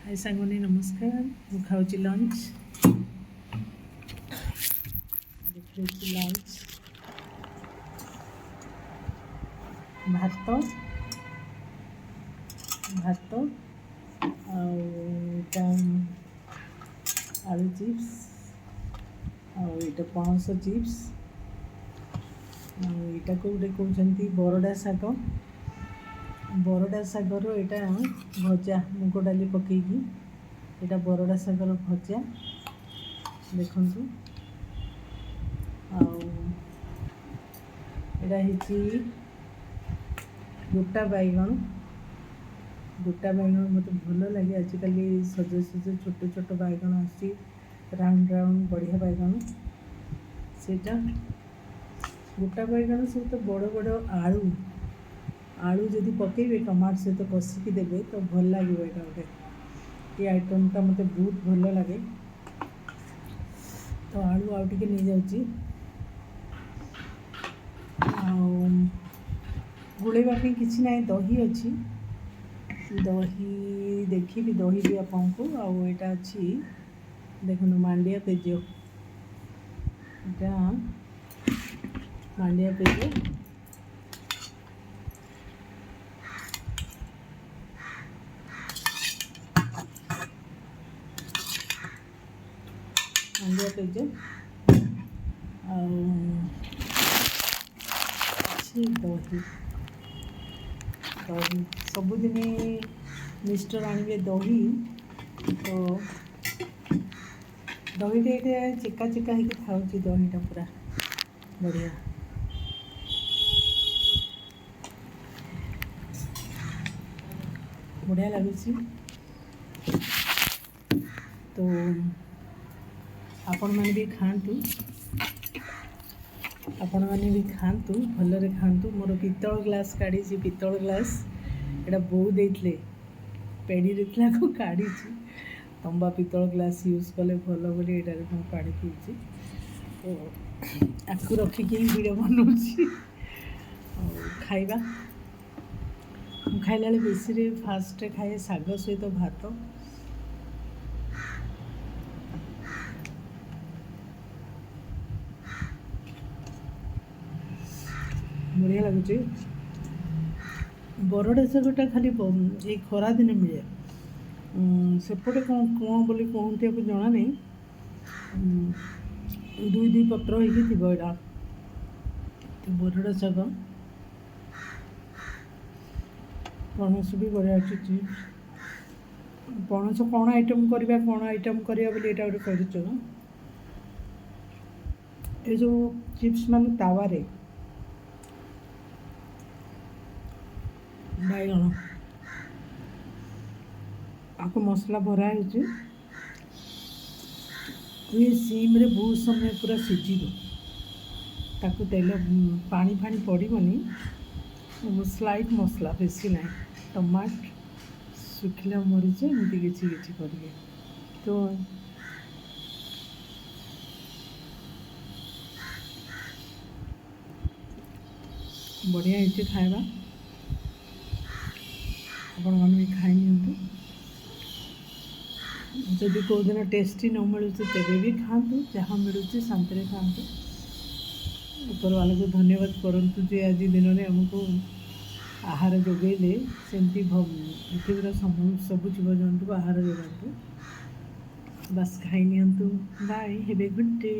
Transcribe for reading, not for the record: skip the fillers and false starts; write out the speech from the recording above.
हाय सांगनी नमस्कार मु खाऊची लंच देखिए लंच भात भात आलू चिप्स आईटा पणस चिप्स आईटा गोटे कहते बरडा शाग बरडा शागर यहाँ भजा मुग डाली पकईकी यहाँ बरडा शागर भजा देखु आईटा गोटा बैगण मत भल लगे आजिकल सज सज छोट छोट बैगण आसी राउंड राउंड बढ़िया बैगण से गोटा बैगण सहित बड़ बड़ आलू आलू जदि पकेबे टमाटो सहित कषिकी देवे तो भल लगे यहाँ गोटे ये आइटमटा मत बहुत भल लगे तो आलू आउ टे नहीं जाऊँगी गुड़ाइवाई किसी ना दही अच्छी दही देखी दही भी आपको आईटा अच्छी देखो मांडिया पेज यहाँ मांडिया पेज मांडिया पेज अच्छी दही दही सबुदिन मिस्टर आने दही तो दहीटा चिका चिका हो खाऊँ दहीटा पूरा बढ़िया बढ़िया लगुच तो आपण मैंने भी खातु आपण मैंने भी खातु भलरे खातु मोर पितल ग्लास काढ़ी पितल ग्लास एटा बो देते पेड़ी देता को काढ़ी तंबा पितल ग्लास यूज कले भल बोली यहाँ काढ़ी पीछे तो आपको रखिकी वीडियो बनाऊँगी खाइबा खाइला बेसी फास्ट खाए शाग सहित भात बढ़िया लगुच बरडा शागटा खाली ये खरा दिन मिले सेपटे कौन कौन बोली कहते को जना नहीं दुई दुई पत्र होगा तो बरडा शाग पणस भी बढ़िया अच्छी पणस कौन आइटम करवा बोली यहाँ गोटे कर जो चिप्स मान तावारे बैगण आपको मसला भरा है सीम रे बहुत समय पूरा सीझ ताकू तेल पानी फानी पड़ोनी स्लाइट मसला बेसी ना टमाट सुखिला मरीच एमती किसी करिए तो बढ़िया ये खाଇବା आपण मैंने भी खाई नि जदि कौ दिन टेस्टी न मिलूँ तेरे भी खातु जहाँ मिलूँ शांति खातु ऊपर वाला को धन्यवाद करतु जे आज दिन में आमको आहार जोगेले सेमती पृथ्वीर सब जीवजंतु को आहार जोगातु बस खाई नि bye have a good day.